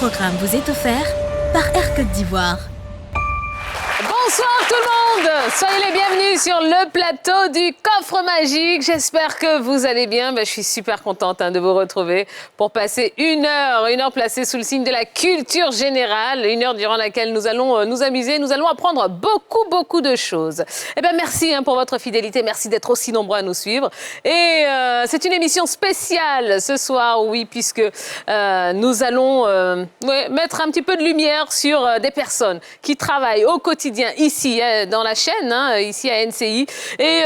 programme vous est offert par Air Côte d'Ivoire. Bonsoir tout le monde, soyez les bienvenus sur le plateau du Coffre Magique. J'espère que vous allez bien. Je suis super contente de vous retrouver pour passer une heure placée sous le signe de la culture générale, une heure durant laquelle nous allons nous amuser, nous allons apprendre beaucoup de choses. Merci pour votre fidélité, merci d'être aussi nombreux à nous suivre. Et c'est une émission spéciale ce soir, oui, puisque nous allons mettre un petit peu de lumière sur des personnes qui travaillent au quotidien ici dans la chaîne, ici à NCI, et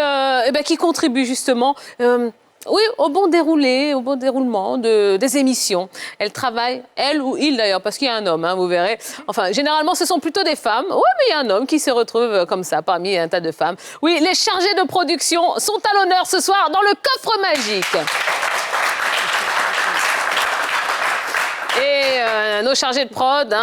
qui contribuent justement au bon déroulement des émissions. Elle travaille, elle ou il d'ailleurs, parce qu'il y a un homme, vous verrez. Enfin, généralement, ce sont plutôt des femmes. Oui, mais il y a un homme qui se retrouve comme ça, parmi un tas de femmes. Oui, les chargés de production sont à l'honneur ce soir dans le Coffre Magique. Et nos chargés de prod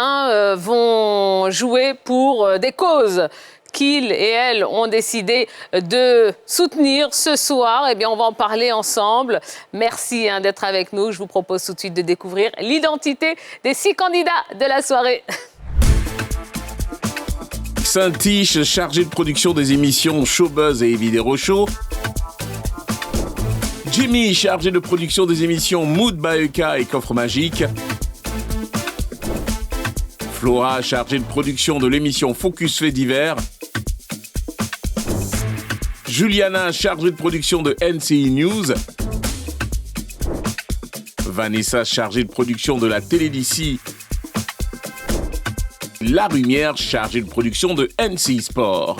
vont jouer pour des causes qu'ils et elles ont décidé de soutenir ce soir. On va en parler ensemble. Merci d'être avec nous. Je vous propose tout de suite de découvrir l'identité des 6 candidats de la soirée. Saint-Tiche, chargé de production des émissions Showbuzz et Evidero Show. Jimmy, chargé de production des émissions Mood Baeka et Coffre Magique. Flora, chargée de production de l'émission Focus Faits divers. Juliana, chargée de production de NCI News. Vanessa, chargée de production de la télé d'ici. La Lumière, chargée de production de NCI Sport.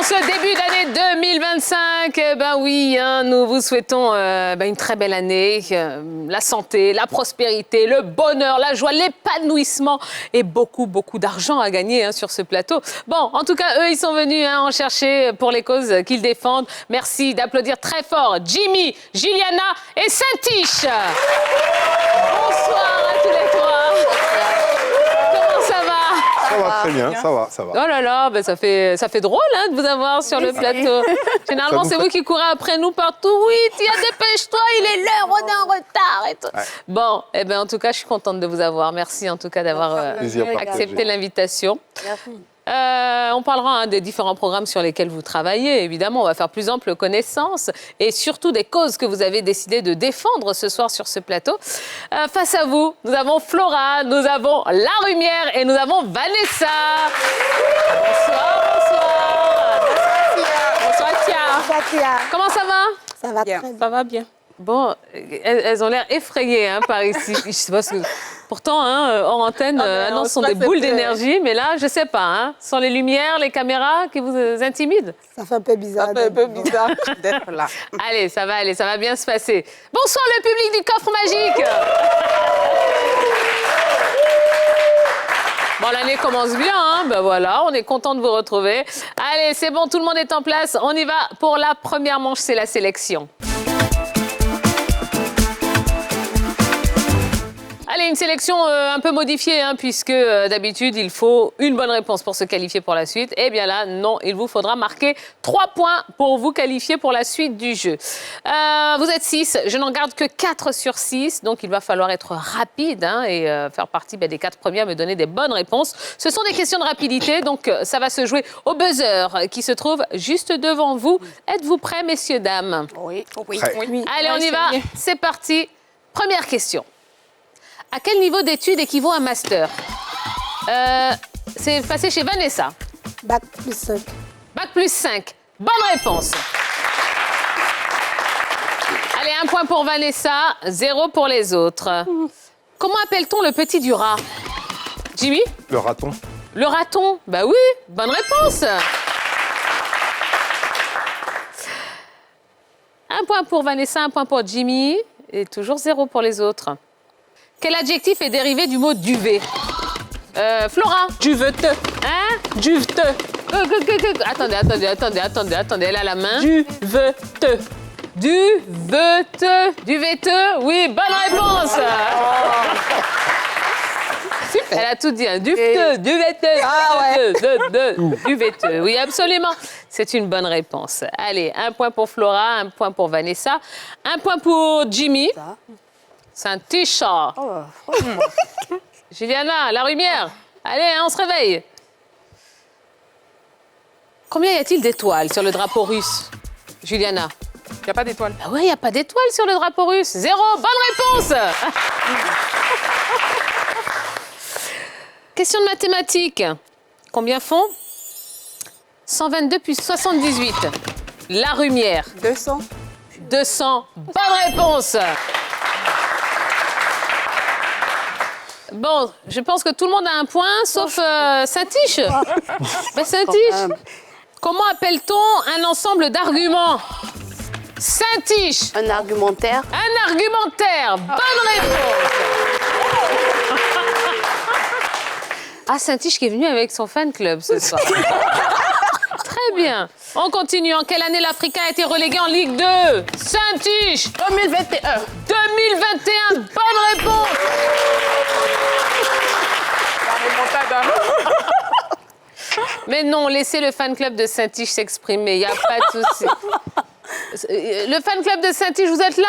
Ce début d'année 2025, nous vous souhaitons une très belle année, la santé, la prospérité, le bonheur, la joie, l'épanouissement et beaucoup d'argent à gagner sur ce plateau. Bon, en tout cas, eux, ils sont venus en chercher pour les causes qu'ils défendent. Merci d'applaudir très fort Jimmy, Juliana et Saint-Tiche. Bonsoir à tous les trois. Comment ça va? Ça va très bien, ça va. Oh là là, ça fait drôle de vous avoir sur le plateau. Généralement, c'est vous qui courez après nous partout. Oui, dépêche-toi, il est l'heure, on est en retard et tout. Ouais. Bon, en tout cas, je suis contente de vous avoir. Merci en tout cas d'avoir accepté l'invitation. Merci. On parlera des différents programmes sur lesquels vous travaillez. Évidemment, on va faire plus ample connaissance et surtout des causes que vous avez décidé de défendre ce soir sur ce plateau. Face à vous, nous avons Flora, nous avons La Lumière et nous avons Vanessa. Bonsoir, Tia. Comment ça va? Ça va bien. Ça va bien. Bon, elles ont l'air effrayées par ici. Je sais pas ce que... Pourtant, hors antenne, ce sont des boules d'énergie, mais là, je sais pas. Ce sont les lumières, les caméras qui vous intimident? Ça fait un peu bizarre. Ça fait un peu bizarre d'être là. Allez, ça va bien se passer. Bonsoir le public du Coffre Magique. Bon, l'année commence bien, voilà, on est content de vous retrouver. Allez, c'est bon, tout le monde est en place. On y va pour la première manche, c'est la sélection. Allez, une sélection un peu modifiée, puisque d'habitude, il faut une bonne réponse pour se qualifier pour la suite. Eh bien là, non, il vous faudra marquer 3 points pour vous qualifier pour la suite du jeu. Vous êtes 6, je n'en garde que 4 sur 6, donc il va falloir être rapide et faire partie des 4 premiers à me donner des bonnes réponses. Ce sont des questions de rapidité, donc ça va se jouer au buzzer qui se trouve juste devant vous. Êtes-vous prêts, messieurs, dames? Oui. Allez, on y va, c'est parti. Première question. À quel niveau d'études équivaut un master? C'est passé chez Vanessa. Bac plus 5. Bac plus 5. Bonne réponse. Allez, 1 point pour Vanessa, 0 pour les autres. Comment appelle-t-on le petit du rat? Jimmy? Le raton. Le raton? Oui, bonne réponse. 1 point pour Vanessa, 1 point pour Jimmy. Et toujours 0 pour les autres. Quel adjectif est dérivé du mot duvet? Flora? Duveteux. Duveteux. Attendez, elle a la main. Duveteux. Duveteux, oui, bonne réponse. Super. Elle a tout dit, duveteux. Duveteux, oui, absolument. C'est une bonne réponse. Allez, 1 point pour Flora, 1 point pour Vanessa, 1 point pour Jimmy. Saint-Tiche. Oh, franchement. Juliana, la lumière. Allez, hein, on se réveille. Combien y a-t-il d'étoiles sur le drapeau russe, Juliana? Il n'y a pas d'étoile. Ah ouais, il n'y a pas d'étoiles sur le drapeau russe. 0, bonne réponse. Question de mathématiques. Combien font 122 plus 78? La lumière. 200. 200, bonne réponse. Bon, je pense que tout le monde a un point, sauf Saint-Tiche. Ben, Saint-Tiche, comment appelle-t-on un ensemble d'arguments? Saint-Tiche. Un argumentaire. Un argumentaire. Bonne réponse. Ah, Saint-Tiche qui est venu avec son fan club ce soir. Très bien. On continue. En quelle année l'Africain a été relégué en Ligue 2? Saint-Tiche. 2021. 2021. Bonne réponse. La remontada. Mais non, laissez le fan club de Saint-Tiche s'exprimer. Il n'y a pas de souci. Le fan club de Saint-Tiche, vous êtes là?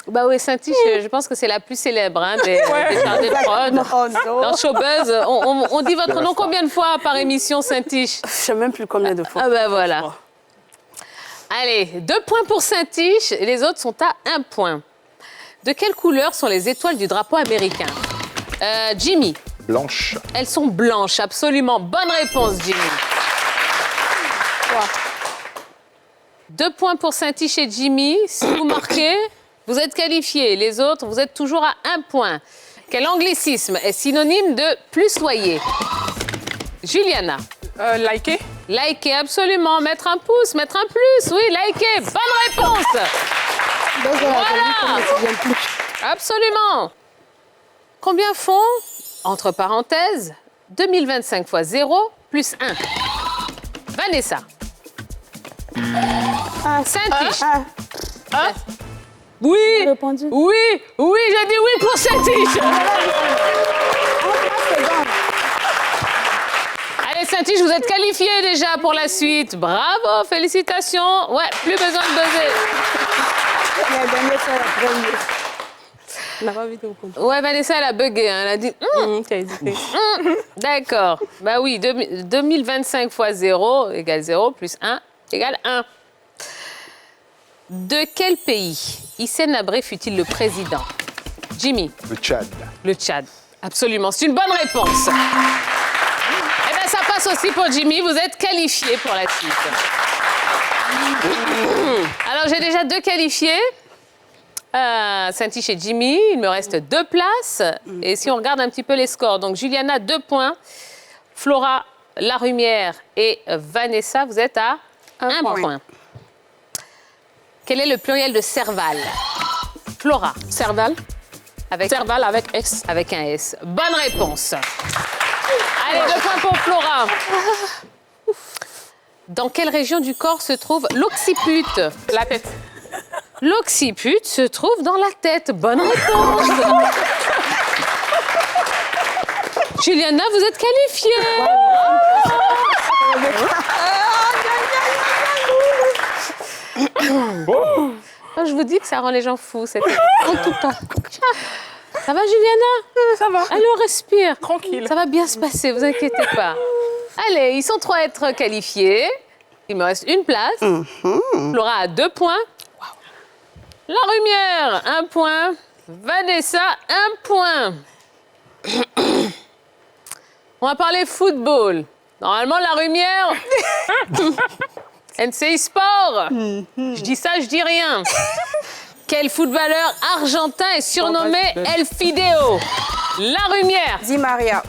Bah oui, Saint-Tiche, je pense que c'est la plus célèbre hein, des chargés de prod. Oh non. Dans Showbuzz, on dit votre nom combien de fois par émission, Saint-Tiche? Je sais même plus combien de fois. Ah ben voilà. Allez, 2 points pour Saint-Tiche, et les autres sont à 1 point. De quelle couleur sont les étoiles du drapeau américain? Jimmy. Blanche. Elles sont blanches, absolument. Bonne réponse, Jimmy. 2 points pour Saint-Tiche et Jimmy. Si vous marquez, vous êtes qualifiés. Les autres, vous êtes toujours à 1 point. Quel anglicisme est synonyme de plussoyer? Juliana. Liker. Liker, absolument. Mettre un pouce, mettre un plus. Oui, liker. Bonne réponse. Voilà. Absolument. Combien font, entre parenthèses, 2025 fois 0 plus 1? Vanessa. Saint-Tiche. Oui, Répondu. oui, oui, j'ai dit oui pour Saint-Tiche. Allez, Saint-Tiche, vous êtes qualifiés déjà pour la suite. Bravo, félicitations. Ouais, plus besoin de buzzer. Il a gagné ça la première. On n'a pas vu de vous. Ouais, Vanessa, elle a bugué. Hein. Elle a dit... Tu as hésité. D'accord. Bah oui, 2025 fois 0 égale 0 plus 1 égale 1. De quel pays Hissène Habré fut-il le président? Jimmy. Le Tchad. Le Tchad. Absolument. C'est une bonne réponse. Eh bien, ça passe aussi pour Jimmy. Vous êtes qualifié pour la suite. Alors, j'ai déjà 2 qualifiés. Saint-Tiche et Jimmy. Il me reste 2 places. Et si on regarde un petit peu les scores, donc Juliana, 2 points. Flora, Larumière et Vanessa, vous êtes à 1 point. Quel est le pluriel de Serval? Flora. Serval. Avec Serval avec S. Avec un S. Bonne réponse. Allez, 2 points pour Flora. Dans quelle région du corps se trouve l'occiput? La tête. L'occiput se trouve dans la tête. Bonne réponse. Juliana, vous êtes qualifiée. Oh, je vous dis que ça rend les gens fous. En tout cas. Ça va, Juliana? Ça va. Allez, on respire. Tranquille. Ça va bien se passer, vous inquiétez pas. Allez, ils sont 3 à être qualifiés. Il me reste 1 place. Flora a 2 points. La Lumière, 1 point. Vanessa, 1 point. On va parler football. Normalement, La Lumière... NCI Sport. Je dis ça, je dis rien. Quel footballeur argentin est surnommé El Fideo? La Lumière. Di Maria.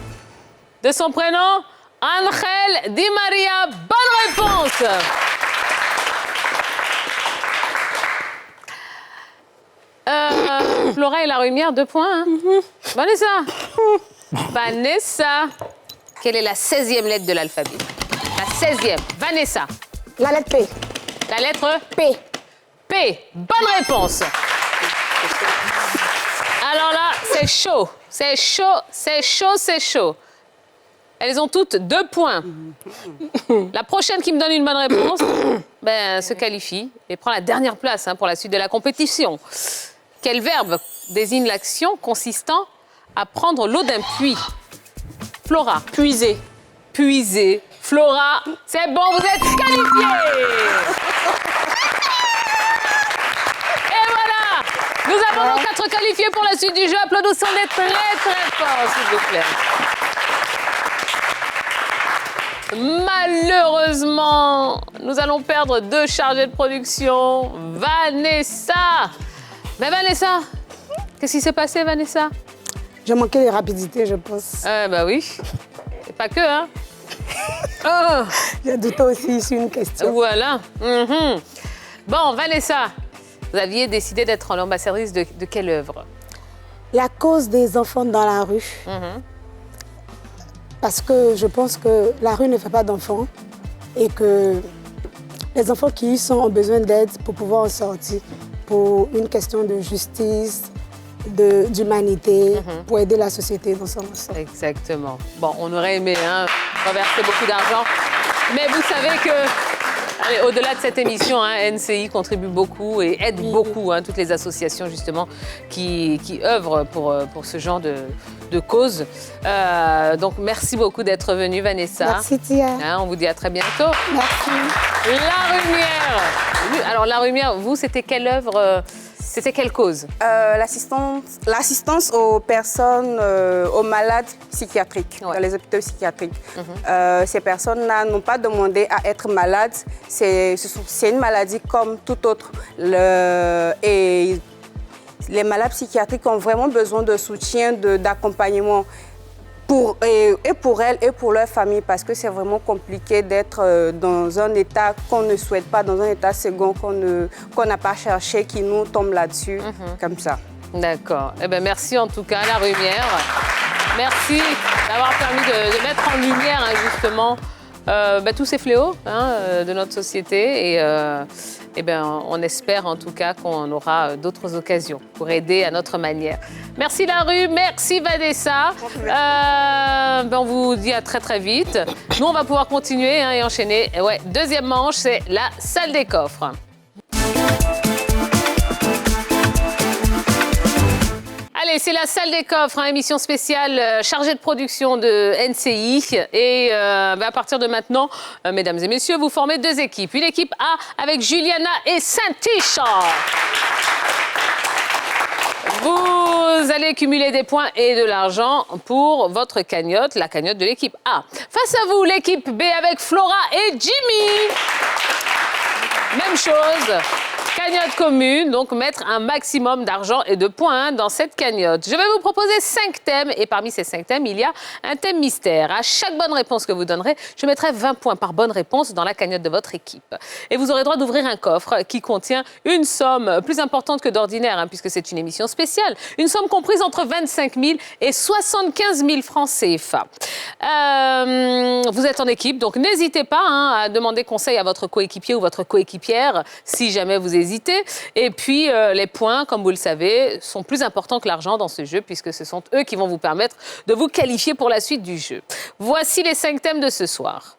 De son prénom, Ángel Di Maria. Bonne réponse. Flora et La Lumière, 2 points. Hein. Vanessa. Vanessa. Quelle est la 16e lettre de l'alphabet? La 16e. Vanessa. La lettre P. La lettre P. P. Bonne réponse. Alors là, c'est chaud. C'est chaud, c'est chaud, c'est chaud. Elles ont toutes 2 points. La prochaine qui me donne une bonne réponse se qualifie et prend la dernière place pour la suite de la compétition. Quel verbe désigne l'action consistant à prendre l'eau d'un puits? Flora. Puiser. Puiser. Flora, c'est bon, vous êtes qualifiée. Et voilà, nous avons donc 4 qualifiés pour la suite du jeu. Applaudissons-les très très fort, s'il vous plaît. Malheureusement, nous allons perdre 2 chargés de production. Vanessa. Mais Vanessa, qu'est-ce qui s'est passé, Vanessa? J'ai manqué de rapidité, je pense. Oui. Et pas que, hein. Oh. J'ai douté aussi sur une question. Voilà. Bon, Vanessa, vous aviez décidé d'être l'ambassadrice de quelle œuvre? La cause des enfants dans la rue. Parce que je pense que la rue ne fait pas d'enfants et que les enfants qui y sont ont besoin d'aide pour pouvoir en sortir, pour une question de justice, d'humanité, pour aider la société dans son ensemble. Exactement. Bon, on aurait aimé reverser beaucoup d'argent, mais vous savez que, au-delà de cette émission, NCI contribue beaucoup et aide beaucoup toutes les associations justement qui œuvrent pour ce genre de cause. Donc, merci beaucoup d'être venue, Vanessa. Merci, Tia. On vous dit à très bientôt. Merci. La Lumière. Alors, La Lumière, vous, c'était quelle œuvre? C'était quelle cause? L'assistance aux personnes, aux malades psychiatriques, dans les hôpitaux psychiatriques. Ces personnes-là n'ont pas demandé à être malades. C'est une maladie comme toute autre. Et les malades psychiatriques ont vraiment besoin de soutien, d'accompagnement. Pour elles et pour leur famille, parce que c'est vraiment compliqué d'être dans un état qu'on ne souhaite pas, dans un état second qu'on n'a pas cherché, qui nous tombe là-dessus, comme ça. D'accord. Eh bien, merci en tout cas, La Lumière. Merci d'avoir permis de mettre en lumière justement tous ces fléaux de notre société. Et on espère en tout cas qu'on aura d'autres occasions pour aider à notre manière. Merci Larue, merci Vanessa. On vous dit à très très vite. Nous, on va pouvoir continuer et enchaîner. Et deuxième manche, c'est la salle des coffres. Allez, c'est la salle des coffres, émission spéciale chargée de production de NCI. Et à partir de maintenant, mesdames et messieurs, vous formez 2 équipes. Une équipe A avec Juliana et Saint-Tiche. Vous allez cumuler des points et de l'argent pour votre cagnotte, la cagnotte de l'équipe A. Face à vous, l'équipe B avec Flora et Jimmy. Même chose. Cagnotte commune, donc mettre un maximum d'argent et de points dans cette cagnotte. Je vais vous proposer 5 thèmes et parmi ces 5 thèmes, il y a un thème mystère. À chaque bonne réponse que vous donnerez, je mettrai 20 points par bonne réponse dans la cagnotte de votre équipe. Et vous aurez droit d'ouvrir un coffre qui contient une somme plus importante que d'ordinaire, puisque c'est une émission spéciale. Une somme comprise entre 25 000 et 75 000 francs CFA. Vous êtes en équipe, donc n'hésitez pas à demander conseil à votre coéquipier ou votre coéquipière si jamais vous hésitez. Et puis, les points, comme vous le savez, sont plus importants que l'argent dans ce jeu, puisque ce sont eux qui vont vous permettre de vous qualifier pour la suite du jeu. Voici les 5 thèmes de ce soir.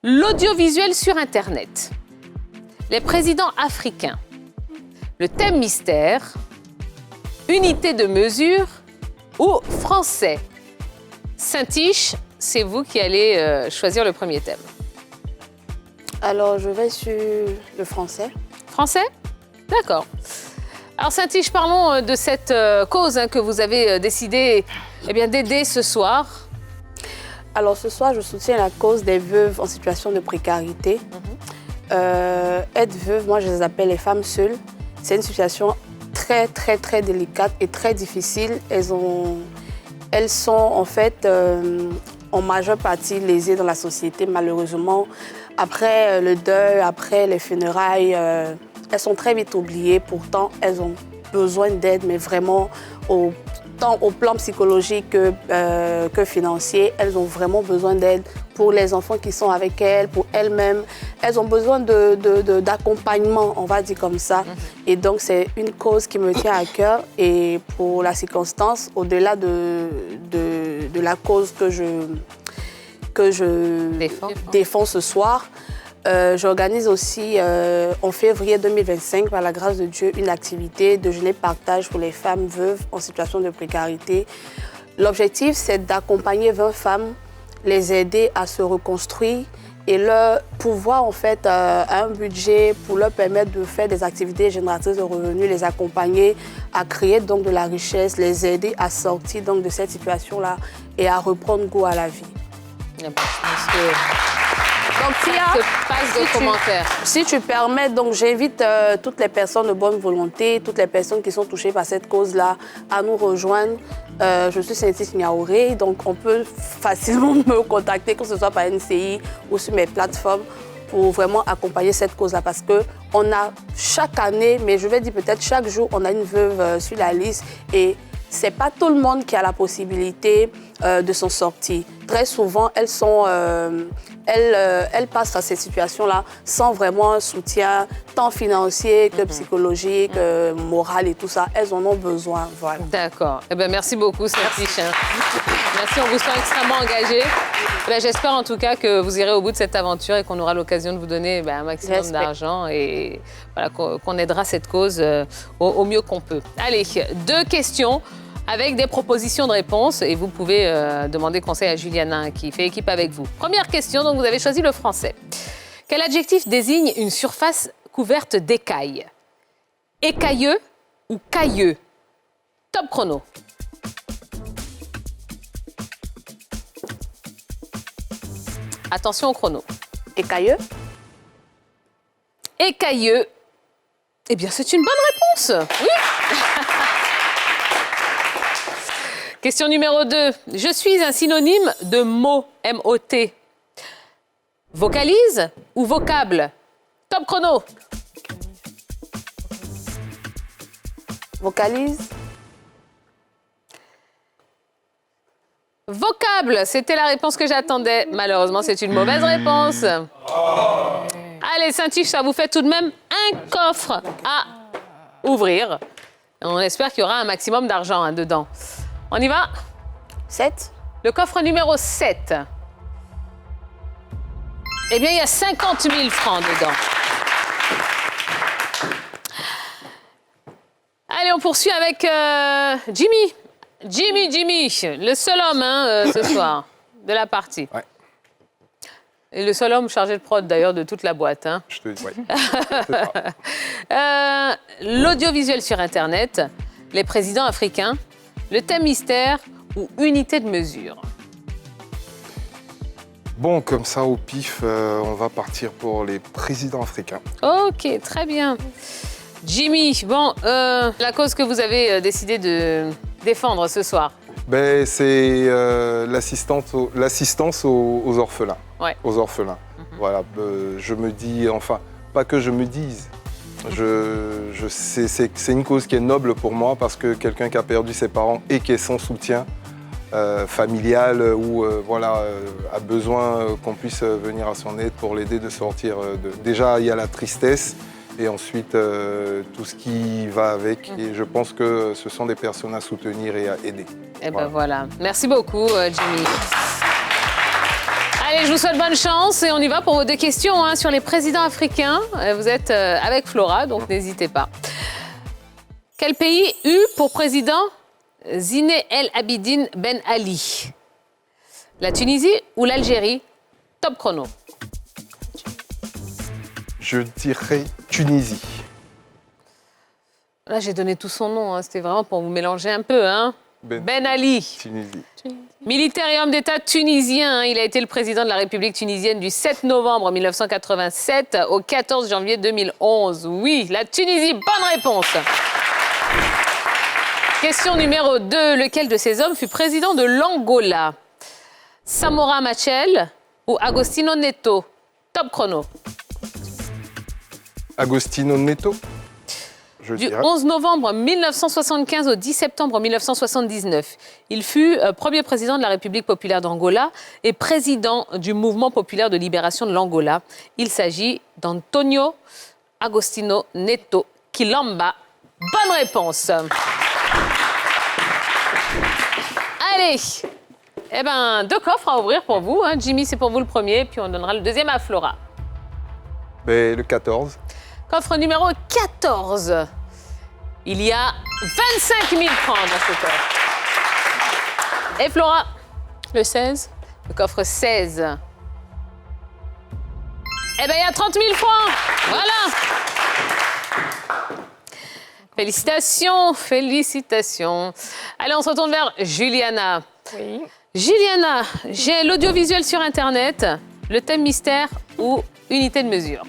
L'audiovisuel sur Internet. Les présidents africains. Le thème mystère. Unité de mesure ou français. Saint-Tiche, c'est vous qui allez choisir le premier thème. Alors, je vais sur le français. Français? D'accord. Alors, Saint-Tiche, parlons de cette cause que vous avez décidé d'aider ce soir. Alors, ce soir, je soutiens la cause des veuves en situation de précarité. Être veuve, moi, je les appelle les femmes seules. C'est une situation très, très, très délicate et très difficile. Elles sont, en fait, en majeure partie lésées dans la société, malheureusement. Après le deuil, après les funérailles, elles sont très vite oubliées. Pourtant, elles ont besoin d'aide, mais vraiment tant au plan psychologique que financier, elles ont vraiment besoin d'aide pour les enfants qui sont avec elles, pour elles-mêmes. Elles ont besoin d'accompagnement, on va dire comme ça. Et donc, c'est une cause qui me tient à cœur. Et pour la circonstance, au-delà de la cause que je défends ce soir, j'organise aussi en février 2025, par la grâce de Dieu, une activité de jeûner partage pour les femmes veuves en situation de précarité. L'objectif, c'est d'accompagner 20 femmes, les aider à se reconstruire et leur pouvoir en fait un budget pour leur permettre de faire des activités génératrices de revenus, les accompagner à créer donc de la richesse, les aider à sortir donc de cette situation-là et à reprendre goût à la vie. Donc, si tu permets, donc j'invite toutes les personnes de bonne volonté, toutes les personnes qui sont touchées par cette cause-là à nous rejoindre. Je suis Cynthia Niaouré, donc on peut facilement me contacter, que ce soit par NCI ou sur mes plateformes, pour vraiment accompagner cette cause-là. Parce qu'on a chaque année, mais je vais dire peut-être chaque jour, on a une veuve sur la liste et c'est pas tout le monde qui a la possibilité de s'en sortir. Très souvent, elles passent par ces situations-là sans vraiment un soutien tant financier que psychologique, moral et tout ça. Elles en ont besoin. Voilà. D'accord. Eh bien, merci beaucoup, Cynthia. Merci, on vous sent extrêmement engagé. J'espère en tout cas que vous irez au bout de cette aventure et qu'on aura l'occasion de vous donner un maximum d'argent et voilà, qu'on aidera cette cause au mieux qu'on peut. Allez, 2 questions avec des propositions de réponses et vous pouvez demander conseil à Juliana qui fait équipe avec vous. Première question, donc vous avez choisi le français. Quel adjectif désigne une surface couverte d'écailles? Écailleux ou cailleux? Top chrono. Attention au chrono. Écailleux? Écailleux. Eh bien, c'est une bonne réponse. Oui. Question numéro 2. Je suis un synonyme de mot, M-O-T. Vocalise ou vocable? Top chrono. Vocalise? Vocable, c'était la réponse que j'attendais. Malheureusement, c'est une mauvaise réponse. Allez, Saint-Tige, ça vous fait tout de même un coffre à ouvrir. On espère qu'il y aura un maximum d'argent dedans. On y va? 7. Le coffre numéro 7. Eh bien, il y a 50 000 francs dedans. Allez, on poursuit avec Jimmy. Jimmy, le seul homme ce soir de la partie. Ouais. Et le seul homme chargé de prod, d'ailleurs, de toute la boîte. Hein. Je te dis, ouais. L'audiovisuel sur Internet, les présidents africains, le thème mystère ou unité de mesure? Bon, comme ça, au pif, on va partir pour les présidents africains. Ok, très bien. Jimmy, bon, la cause que vous avez décidé de défendre ce soir? Ben, c'est l'assistance aux orphelins. Ouais. Aux orphelins. Voilà, je me dis, enfin, pas que je me dise, c'est une cause qui est noble pour moi parce que quelqu'un qui a perdu ses parents et qui est sans soutien familial ou a besoin qu'on puisse venir à son aide pour l'aider de sortir de... Déjà, il y a la tristesse et ensuite tout ce qui va avec. Et je pense que ce sont des personnes à soutenir et à aider. Eh ben voilà. Merci beaucoup, Jimmy. Allez, je vous souhaite bonne chance et on y va pour vos 2 questions sur les présidents africains. Vous êtes avec Flora, donc n'hésitez pas. Quel pays eut pour président Zine El Abidine Ben Ali? La Tunisie ou l'Algérie? Top chrono. Je dirais Tunisie. Là, j'ai donné tout son nom. C'était vraiment pour vous mélanger un peu. Ben Ali. Tunisie. Militaire et homme d'État tunisien, il a été le président de la République tunisienne du 7 novembre 1987 au 14 janvier 2011. Oui, la Tunisie, bonne réponse. Question numéro 2. Lequel de ces hommes fut président de l'Angola? Samora Machel ou Agostinho Neto? Top chrono. Agostinho Neto. Je Du dirais. 11 novembre 1975 au 10 septembre 1979. Il fut premier président de la République populaire d'Angola et président du mouvement populaire de libération de l'Angola. Il s'agit d'Antonio Agostinho Neto Quilamba. Bonne réponse. Allez, eh ben, 2 coffres à ouvrir pour vous. Hein. Jimmy, c'est pour vous le premier, puis on donnera le deuxième à Flora. Mais le 14. Coffre numéro 14. Il y a 25 000 francs dans ce coffre. Et Flora? Le 16. Le coffre 16. Eh bien, il y a 30 000 francs. Voilà. Félicitations, félicitations. Allez, on se retourne vers Juliana. Oui. Juliana, j'ai l'audiovisuel sur Internet, le thème mystère ou unité de mesure.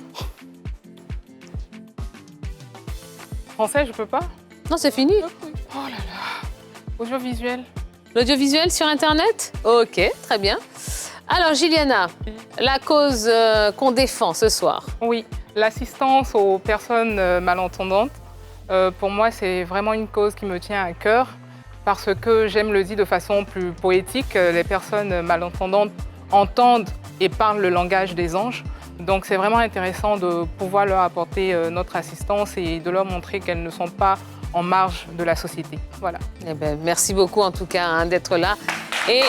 Français, je peux pas. Non, c'est fini. Oh là là. Audiovisuel. L'audiovisuel sur Internet? Ok, très bien. Alors, Juliana, la cause qu'on défend ce soir. Oui, l'assistance aux personnes malentendantes, pour moi, c'est vraiment une cause qui me tient à cœur parce que j'aime le dire de façon plus poétique. Les personnes malentendantes entendent et parlent le langage des anges. Donc, c'est vraiment intéressant de pouvoir leur apporter notre assistance et de leur montrer qu'elles ne sont pas en marge de la société. Voilà. Eh ben, merci beaucoup, en tout cas, hein, d'être là et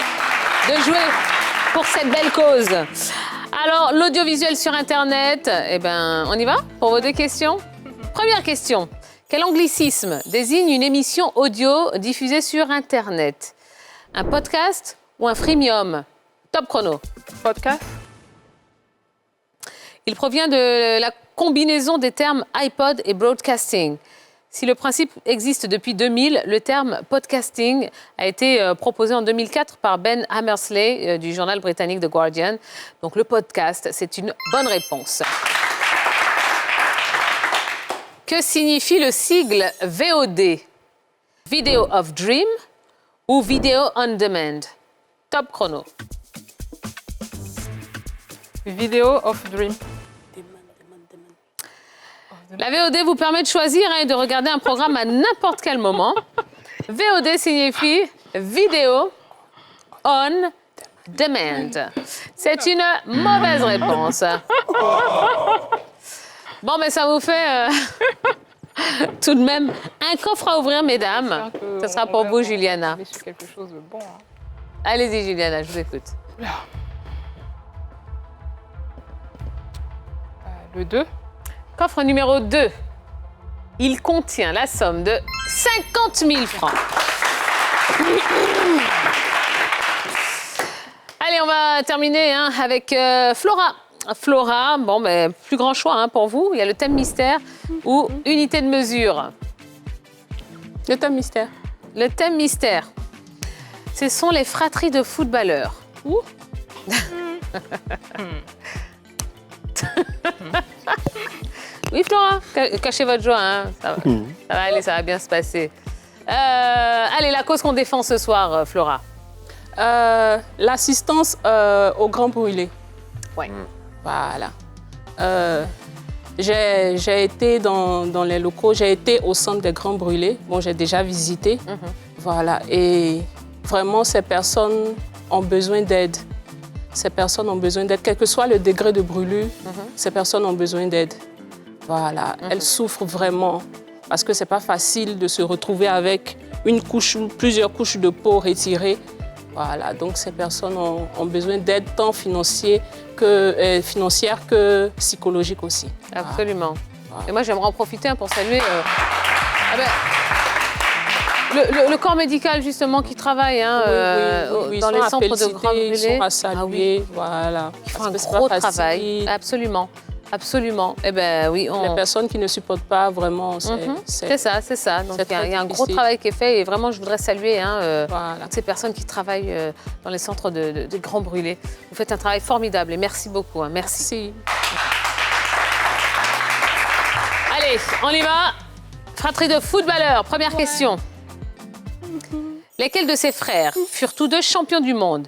de jouer pour cette belle cause. Alors, l'audiovisuel sur Internet, eh ben, on y va pour vos 2 questions? Première question. Quel anglicisme désigne une émission audio diffusée sur Internet? Un podcast ou un freemium? Top chrono. Podcast. Il provient de la combinaison des termes iPod et broadcasting. Si le principe existe depuis 2000, le terme podcasting a été proposé en 2004 par Ben Hammersley du journal britannique The Guardian. Donc le podcast, c'est une bonne réponse. Que signifie le sigle VOD? Video of Dream ou Video on Demand? Top chrono. Video of Dream. La VOD vous permet de choisir et de regarder un programme à n'importe quel moment. VOD signifie Video on Demand. C'est une mauvaise réponse. Bon, mais ça vous fait tout de même un coffre à ouvrir, mesdames. Ce sera pour vous, Juliana. C'est quelque chose de bon. Hein. Allez-y, Juliana, je vous écoute. Le 2. Coffre numéro 2. Il contient la somme de 50 000 francs. Allez, on va terminer hein, avec Flora. Flora, bon, ben, plus grand choix hein, pour vous. Il y a le thème mystère ou unité de mesure. Le thème mystère. Le thème mystère, ce sont les fratries de footballeurs. Ouh. Oui, Flora, cachez votre joie. Hein. Ça va aller, ça va bien se passer. Allez, la cause qu'on défend ce soir, Flora. L'assistance aux grands brûlés. Ouais. Voilà. J'ai été dans les locaux, j'ai été au centre des grands brûlés. Bon, j'ai déjà visité. Voilà. Et vraiment, ces personnes ont besoin d'aide. Ces personnes ont besoin d'aide, quel que soit le degré de brûlure, ces personnes ont besoin d'aide. Voilà, elles souffrent vraiment parce que c'est pas facile de se retrouver avec une couche ou plusieurs couches de peau retirées. Voilà, donc ces personnes ont besoin d'aide tant financière que psychologique aussi. Absolument. Voilà. Et moi, j'aimerais en profiter pour saluer le corps médical, justement, qui travaille hein, oui, dans les centres de grands brûlés. Ils sont à saluer, voilà. Ils font un gros travail. Absolument. Absolument. Eh ben oui. Les personnes qui ne supportent pas vraiment, c'est ça. Donc il y a un gros difficile. travail qui est fait et vraiment je voudrais saluer Voilà. toutes ces personnes qui travaillent dans les centres de grands brûlés. Vous faites un travail formidable et merci beaucoup. Hein. Merci. Allez, on y va. Fratrie de footballeurs. Première question. Lesquels de ces frères furent tous deux champions du monde?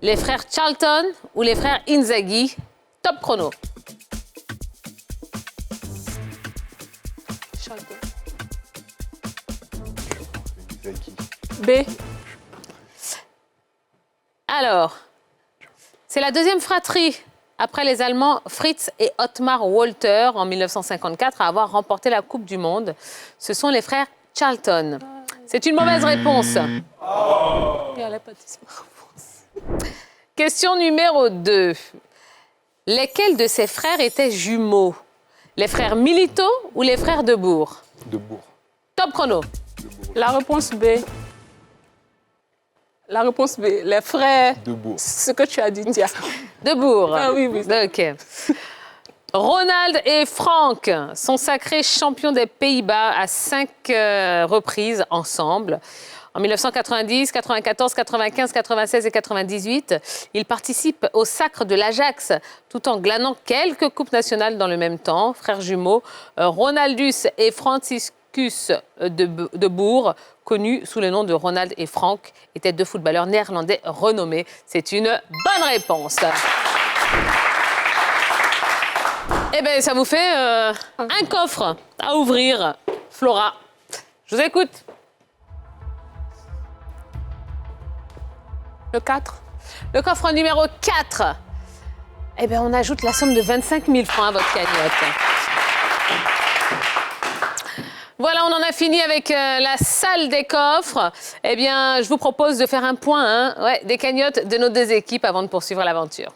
Les frères Charlton ou les frères Inzaghi? Top chrono. Jackie. B. Alors, c'est la deuxième fratrie après les Allemands Fritz et Ottmar Walter en 1954 à avoir remporté la Coupe du Monde. Ce sont les frères Charlton. C'est une mauvaise réponse. Question numéro 2. Lesquels de ces frères étaient jumeaux? Les frères Milito ou les frères Debourg? Debourg. Top chrono. La réponse B. La réponse B. Les frères. Debourg. Ce que tu as dit, Tia. Debourg. Ah oui, oui. OK. Ronald et Frank sont sacrés champions des Pays-Bas à 5 reprises ensemble. En 1990, 94, 95, 96 et 98, ils participent au sacre de l'Ajax tout en glanant quelques coupes nationales dans le même temps. Frères jumeaux, Ronaldus et Franciscus de Boer, connus sous le nom de Ronald et Frank, étaient 2 footballeurs néerlandais renommés. C'est une bonne réponse. Eh bien, ça vous fait un coffre à ouvrir. Flora, je vous écoute. Le 4. Le coffre numéro 4. Eh bien, on ajoute la somme de 25 000 francs à votre cagnotte. Voilà, on en a fini avec la salle des coffres. Eh bien, je vous propose de faire un point des cagnottes de nos 2 équipes avant de poursuivre l'aventure.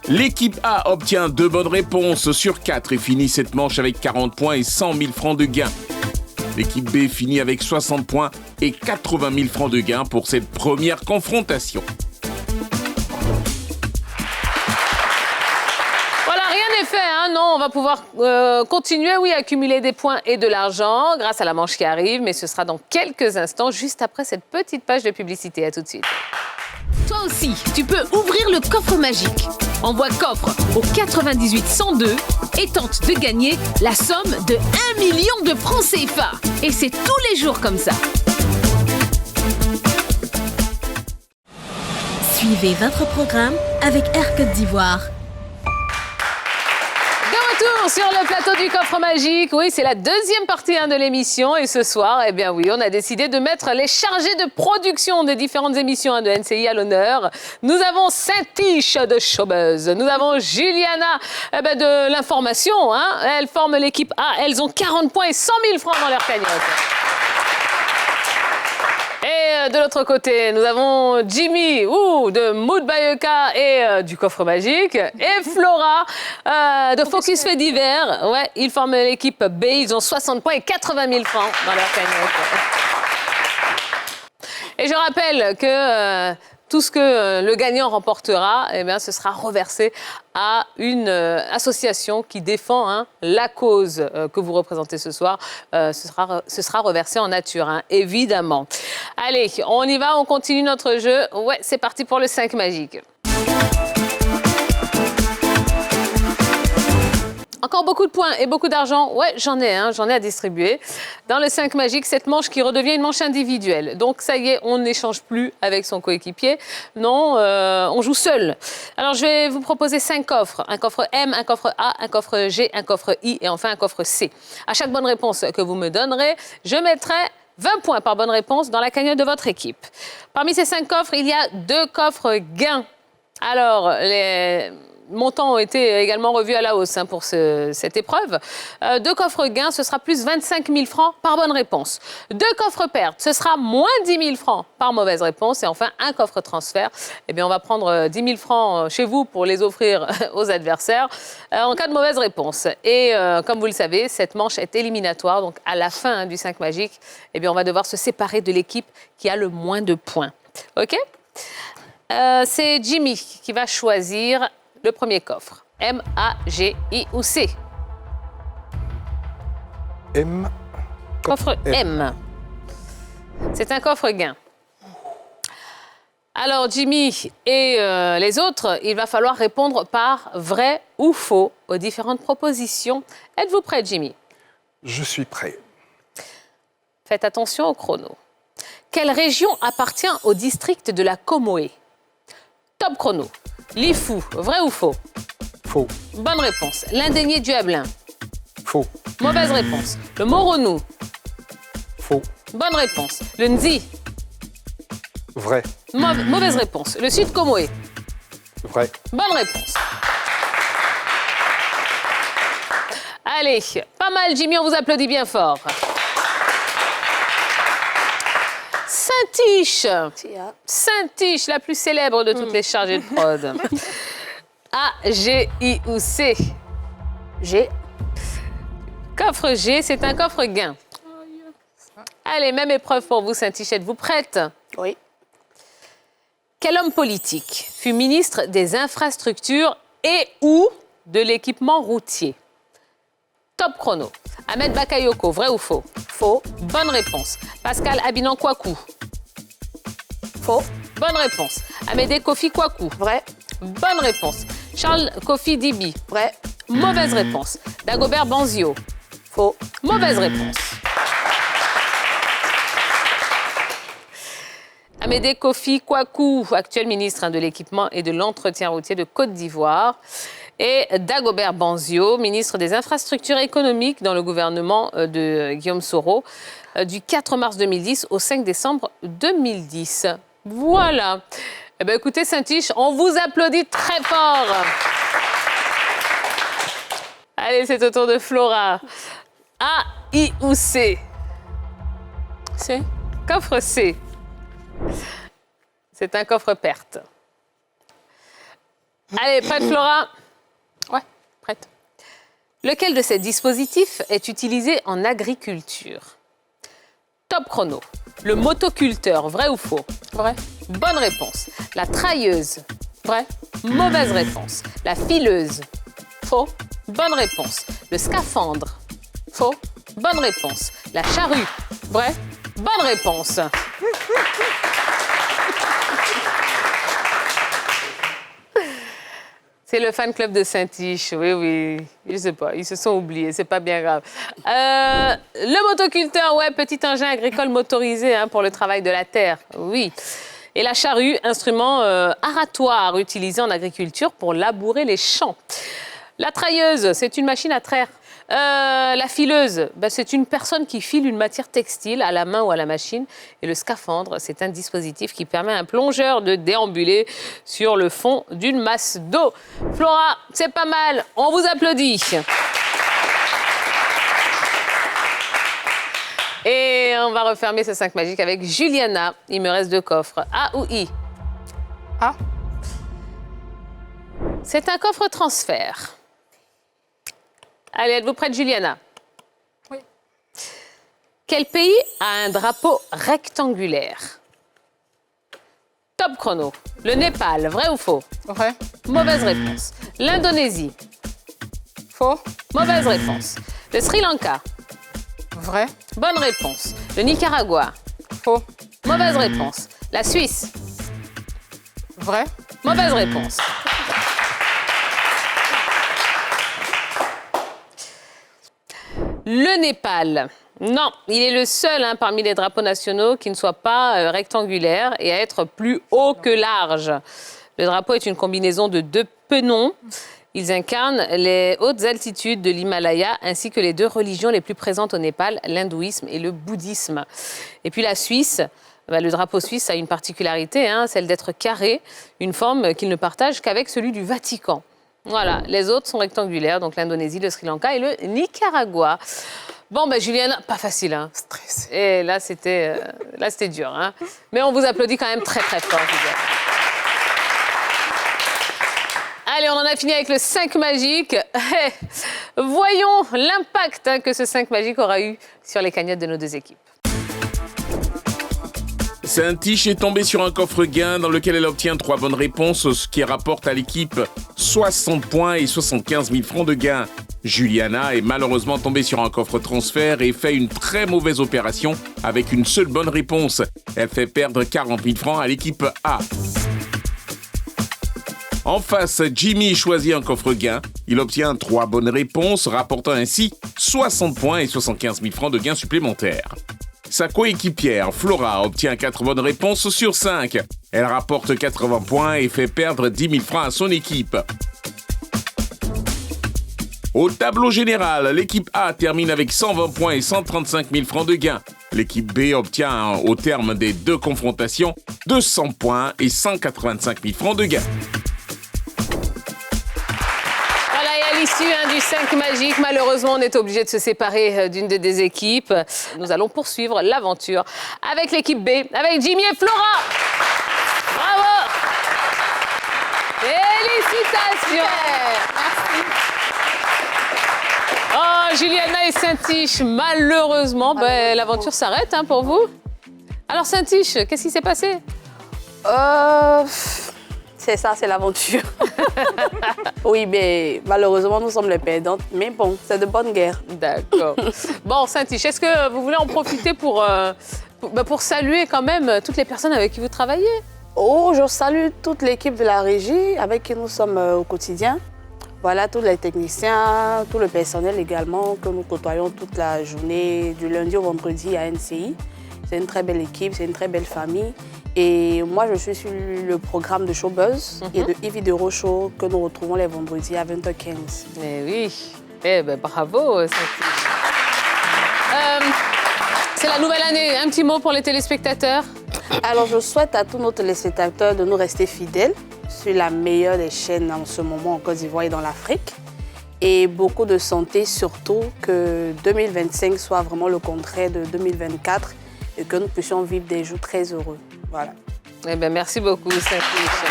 L'équipe A obtient 2 bonnes réponses sur 4 et finit cette manche avec 40 points et 100 000 francs de gain. L'équipe B finit avec 60 points et 80 000 francs de gain pour cette première confrontation. Voilà, rien n'est fait, non, on va pouvoir continuer, à accumuler des points et de l'argent grâce à la manche qui arrive, mais ce sera dans quelques instants, juste après cette petite page de publicité. À tout de suite. Toi aussi, tu peux ouvrir le coffre magique. Envoie coffre au 98 102 et tente de gagner la somme de 1 million de francs CFA. Et c'est tous les jours comme ça. Suivez votre programme avec Air Côte d'Ivoire. De retour sur le plateau du coffre magique. Oui, c'est la deuxième partie de l'émission. Et ce soir, eh bien oui, on a décidé de mettre les chargés de production des différentes émissions de NCI à l'honneur. Nous avons Saint-Tiche de Showbuzz. Nous avons Juliana de l'information. Elles forment l'équipe A. Elles ont 40 points et 100 000 francs dans leur cagnotte. Et de l'autre côté, nous avons Jimmy de Mood Bayeka et du Coffre Magique. Et Flora de Focus Fait Divers. Ouais, ils forment l'équipe B. Ils ont 60 points et 80 000 francs dans leur cagnotte. Et je rappelle que tout ce que le gagnant remportera, eh bien, ce sera reversé à une association qui défend la cause que vous représentez ce soir. Ce sera reversé en nature, évidemment. Allez, on y va, on continue notre jeu. Ouais, c'est parti pour le 5 magique. Encore beaucoup de points et beaucoup d'argent. Ouais, j'en ai à distribuer. Dans le 5 magique, cette manche qui redevient une manche individuelle. Donc, ça y est, on n'échange plus avec son coéquipier. Non, on joue seul. Alors, je vais vous proposer 5 coffres. Un coffre M, un coffre A, un coffre G, un coffre I et enfin un coffre C. À chaque bonne réponse que vous me donnerez, je mettrai 20 points par bonne réponse dans la cagnotte de votre équipe. Parmi ces 5 coffres, il y a 2 coffres gains. Alors, les montants ont été également revus à la hausse pour cette épreuve. 2 coffres gains, ce sera plus 25 000 francs par bonne réponse. 2 coffres pertes, ce sera moins 10 000 francs par mauvaise réponse. Et enfin, un coffre transfert. Eh bien, on va prendre 10 000 francs chez vous pour les offrir aux adversaires en cas de mauvaise réponse. Et comme vous le savez, cette manche est éliminatoire. Donc, à la fin du 5 magique, eh bien, on va devoir se séparer de l'équipe qui a le moins de points. OK ? C'est Jimmy qui va choisir le premier coffre. M, A, G, I ou C? M. Coffre M. C'est un coffre gain. Alors, Jimmy et les autres, il va falloir répondre par vrai ou faux aux différentes propositions. Êtes-vous prêt, Jimmy? Je suis prêt. Faites attention au chrono. Quelle région appartient au district de la Comoé? Top chrono. Lifou, vrai ou faux? Faux. Bonne réponse. L'Indénié du Hablin. Faux. Mauvaise réponse. Le Moronou. Faux. Bonne réponse. Le Nzi. Vrai. Mauvaise réponse. Le Sud Comoé. Vrai. Bonne réponse. Allez, pas mal, Jimmy, on vous applaudit bien fort. Saint-Tiche. Saint-Tiche, la plus célèbre de toutes les chargées de prod. A, G, I ou C? G. Coffre G, c'est un coffre gain. Allez, même épreuve pour vous, Saint-Tiche. Êtes-vous prête? Oui. Quel homme politique fut ministre des Infrastructures et ou de l'équipement routier? Top chrono. Ahmed Bakayoko, vrai ou faux? Faux. Bonne réponse. Pascal Abinan Kwaku. Faux. Bonne réponse. Amédée Kofi Kwaku. Vrai. Bonne réponse. Charles Kofi Dibi. Vrai. Mauvaise réponse. Dagobert Banzio. Faux. Mauvaise réponse. Amédée Kofi Kwaku, actuel ministre de l'Équipement et de l'Entretien routier de Côte d'Ivoire. Et Dagobert Banzio, ministre des Infrastructures économiques dans le gouvernement de Guillaume Soro, du 4 mars 2010 au 5 décembre 2010. Voilà. Eh bien, écoutez, Saint-Tiche, on vous applaudit très fort. Allez, c'est au tour de Flora. A, I ou C? C. Coffre C. C'est un coffre perte. Allez, prête, Flora? Ouais, prête. Lequel de ces dispositifs est utilisé en agriculture? Top chrono. Le motoculteur, vrai ou faux? Vrai. Bonne réponse. La trailleuse. Vrai. Mauvaise réponse. La fileuse. Faux. Bonne réponse. Le scaphandre. Faux. Bonne réponse. La charrue. Vrai. Bonne réponse. C'est le fan club de Saint-Tiche, oui. Je sais pas, ils se sont oubliés, c'est pas bien grave. Le motoculteur, ouais, petit engin agricole motorisé pour le travail de la terre, oui. Et la charrue, instrument aratoire utilisé en agriculture pour labourer les champs. La trailleuse, c'est une machine à traire. La fileuse, c'est une personne qui file une matière textile à la main ou à la machine. Et le scaphandre, c'est un dispositif qui permet à un plongeur de déambuler sur le fond d'une masse d'eau. Flora, c'est pas mal, on vous applaudit. Et on va refermer ce 5 magique avec Juliana. Il me reste 2 coffres. A ou I? A. C'est un coffre transfert. Allez, êtes-vous prête, Juliana? Oui. Quel pays a un drapeau rectangulaire? Top chrono. Le Népal, vrai ou faux? Vrai. Mauvaise réponse. L'Indonésie. Faux. Mauvaise réponse. Le Sri Lanka. Vrai. Bonne réponse. Le Nicaragua. Faux. Mauvaise réponse. La Suisse. Vrai. Mauvaise réponse. Le Népal. Non, il est le seul parmi les drapeaux nationaux qui ne soit pas rectangulaire et à être plus haut que large. Le drapeau est une combinaison de 2 penons. Ils incarnent les hautes altitudes de l'Himalaya ainsi que les 2 religions les plus présentes au Népal, l'hindouisme et le bouddhisme. Et puis la Suisse, le drapeau suisse a une particularité, celle d'être carré, une forme qu'il ne partage qu'avec celui du Vatican. Voilà, les autres sont rectangulaires, donc l'Indonésie, le Sri Lanka et le Nicaragua. Bon, Juliana, pas facile, Stressé. Et là, c'était dur, Mais on vous applaudit quand même très, très fort, Juliana. Allez, on en a fini avec le 5 magique. Voyons l'impact que ce 5 magique aura eu sur les cagnottes de nos 2 équipes. Saint-Tiche est tombée sur un coffre gain dans lequel elle obtient 3 bonnes réponses, ce qui rapporte à l'équipe 60 points et 75 000 francs de gain. Juliana est malheureusement tombée sur un coffre transfert et fait une très mauvaise opération avec une seule bonne réponse. Elle fait perdre 40 000 francs à l'équipe A. En face, Jimmy choisit un coffre gain. Il obtient 3 bonnes réponses, rapportant ainsi 60 points et 75 000 francs de gains supplémentaires. Sa coéquipière, Flora, obtient 4 bonnes réponses sur 5. Elle rapporte 80 points et fait perdre 10 000 francs à son équipe. Au tableau général, l'équipe A termine avec 120 points et 135 000 francs de gain. L'équipe B obtient, au terme des 2 confrontations, 200 points et 185 000 francs de gain. Voilà, et à l'issue du 5 magique, malheureusement, on est obligé de se séparer d'une des équipes. Nous allons poursuivre l'aventure avec l'équipe B, avec Jimmy et Flora. Bravo! Félicitations! Merci. Oh, Juliana et Saint-Tiche, malheureusement, l'aventure s'arrête pour vous. Alors, Saint-Tiche, qu'est-ce qui s'est passé? C'est ça, c'est l'aventure. Oui, mais malheureusement, nous sommes les perdantes. Mais bon, c'est de bonne guerre. D'accord. Bon, Saint-Tiche, est-ce que vous voulez en profiter pour saluer quand même toutes les personnes avec qui vous travaillez? Oh, je salue toute l'équipe de la régie avec qui nous sommes au quotidien. Voilà, tous les techniciens, tout le personnel également que nous côtoyons toute la journée, du lundi au vendredi à NCI. C'est une très belle équipe, c'est une très belle famille. Et moi, je suis sur le programme de Showbuzz et de Yves de Rochaud que nous retrouvons les vendredis à 20h15. Eh oui, bravo. C'est la nouvelle année, un petit mot pour les téléspectateurs. Alors, je souhaite à tous nos téléspectateurs de nous rester fidèles sur la meilleure des chaînes en ce moment en Côte d'Ivoire et dans l'Afrique. Et beaucoup de santé, surtout que 2025 soit vraiment le contraire de 2024 et que nous puissions vivre des jours très heureux. Voilà. Eh bien, merci beaucoup, Saint-Tiche.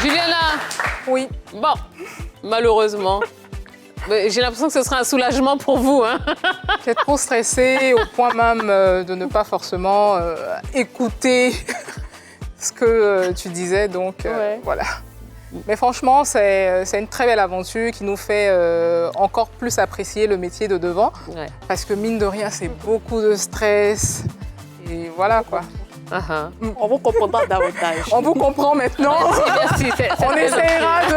Juliana. Oui. Bon, malheureusement, j'ai l'impression que ce sera un soulagement pour vous. J'ai trop stressée au point même de ne pas forcément écouter ce que tu disais, donc voilà. Mais franchement, c'est une très belle aventure qui nous fait encore plus apprécier le métier de devant. Ouais. Parce que mine de rien, c'est beaucoup de stress. Et voilà quoi. On vous comprendra davantage. On vous comprend maintenant. Merci. On essaiera de...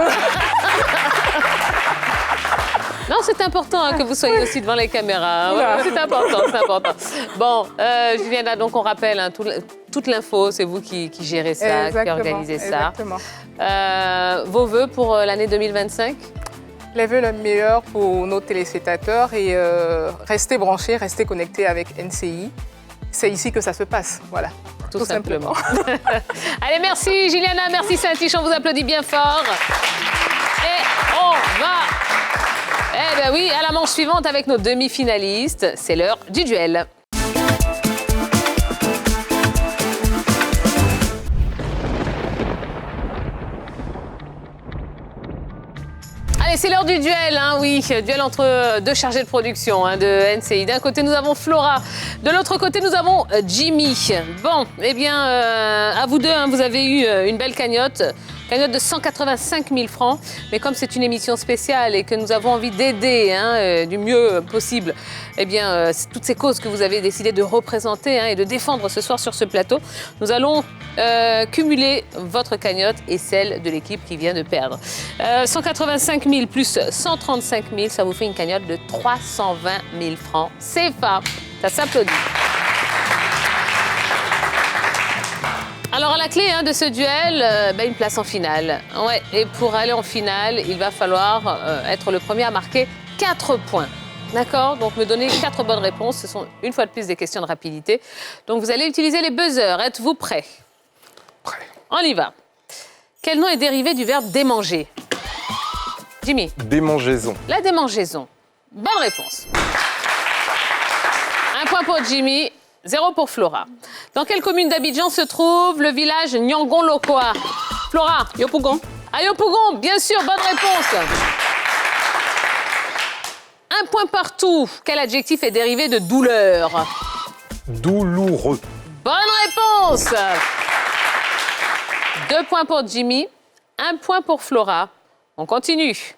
Non, c'est important que vous soyez aussi devant les caméras. Ouais, c'est important. Bon, Juliana, donc on rappelle, toute l'info, c'est vous qui gérez ça, qui organisez ça. Exactement. Vos vœux pour l'année 2025? Les vœux les meilleurs pour nos téléspectateurs et restez branchés, restez connectés avec NCI. C'est ici que ça se passe, voilà. Tout simplement. Allez, merci Juliana, merci Saint-Tiche, on vous applaudit bien fort. Et on va... Eh bien oui, à la manche suivante avec nos demi-finalistes, c'est l'heure du duel. Allez, c'est l'heure du duel, oui, duel entre 2 chargés de production de NCI. D'un côté, nous avons Flora, de l'autre côté, nous avons Jimmy. Bon, eh bien, à vous deux, vous avez eu une belle cagnotte de 185 000 francs. Mais comme c'est une émission spéciale et que nous avons envie d'aider du mieux possible, eh bien, toutes ces causes que vous avez décidé de représenter et de défendre ce soir sur ce plateau, nous allons cumuler votre cagnotte et celle de l'équipe qui vient de perdre. 185 000 plus 135 000, ça vous fait une cagnotte de 320 000 francs CFA. Ça s'applaudit. Alors, à la clé de ce duel, une place en finale. Ouais, et pour aller en finale, il va falloir être le premier à marquer 4 points. D'accord? Donc, me donner 4 bonnes réponses. Ce sont une fois de plus des questions de rapidité. Donc, vous allez utiliser les buzzers. Êtes-vous prêts? Prêt. On y va. Quel nom est dérivé du verbe démanger? Jimmy? Démangeaison. La démangeaison. Bonne réponse. 1 point pour Jimmy. 0 pour Flora. Dans quelle commune d'Abidjan se trouve le village Nyangon-Lokoa? Flora? Yopougon. À Yopougon, bien sûr, bonne réponse. 1 point partout. Quel adjectif est dérivé de douleur? Douloureux. Bonne réponse. 2 points pour Jimmy, 1 point pour Flora. On continue.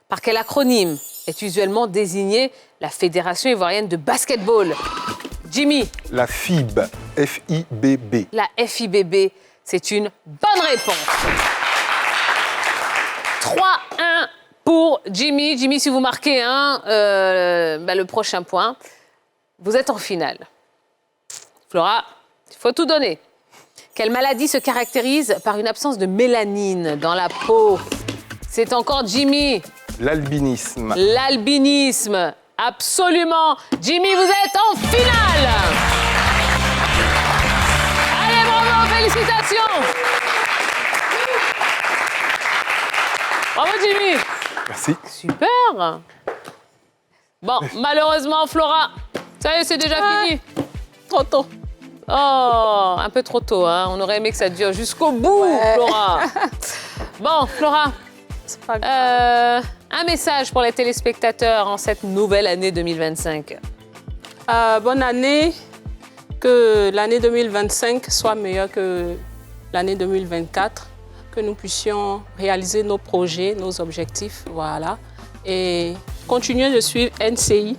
Par quel acronyme est usuellement désignée la Fédération ivoirienne de basketball? Jimmy? La FIB. F-I-B-B. La FIBB, c'est une bonne réponse. 3-1 pour Jimmy. Jimmy, si vous marquez le prochain point, vous êtes en finale. Flora, il faut tout donner. Quelle maladie se caractérise par une absence de mélanine dans la peau? C'est encore Jimmy. L'albinisme. L'albinisme, absolument. Jimmy, vous êtes en finale. Allez, bravo, félicitations. Bravo, Jimmy. Merci. Super. Bon, malheureusement, Flora, ça y est, c'est déjà fini. Trop tôt. Oh, un peu trop tôt, hein. On aurait aimé que ça dure jusqu'au bout, Flora. Bon, Flora, C'est pas grave. un message pour les téléspectateurs en cette nouvelle année 2025. Bonne année. Que l'année 2025 soit meilleure que l'année 2024. Que nous puissions réaliser nos projets, nos objectifs, voilà. Et continuer de suivre NCI,